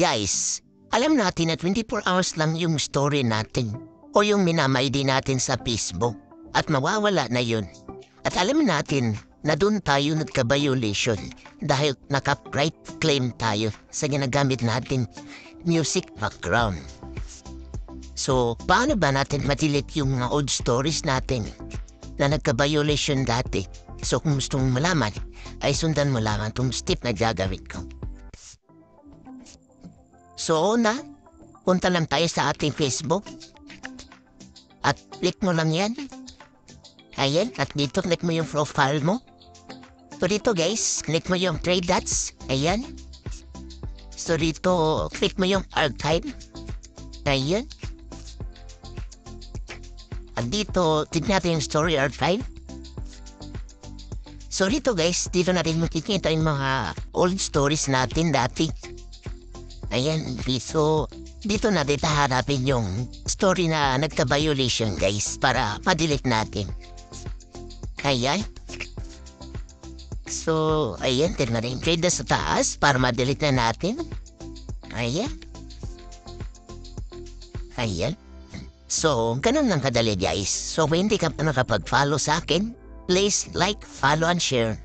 Guys, alam natin na 24 hours lang yung story natin o yung minama-ID natin sa Facebook at mawawala na yun. At alam natin na doon tayo nagka-violation dahil naka-right claim tayo sa ginagamit natin music background. So, paano ba natin matilit yung mga old stories natin na nagka-violation dati? So, kung gusto mong malaman, ay sundan mo lamang itong step na gagawin ko. So, una, punta lang tayo sa ating Facebook at click mo lang yan. Ayan, at dito click mo yung profile mo. So dito guys, click mo yung three dots. Ayan. So dito, click mo yung archive. Ayan. At dito, tignan natin yung story archive. So dito guys, dito natin makikita yung mga old stories natin dati. Ayan, so dito natin hahanapin yung story na nagka-violation guys para ma-delete natin. Ayan. So, ayan, tignan rin trade sa taas para ma-delete na natin. Ayan. Ayan. So, ganun lang kadali guys. So, kung hindi ka pa nakapag-follow sa akin, please like, follow, and share.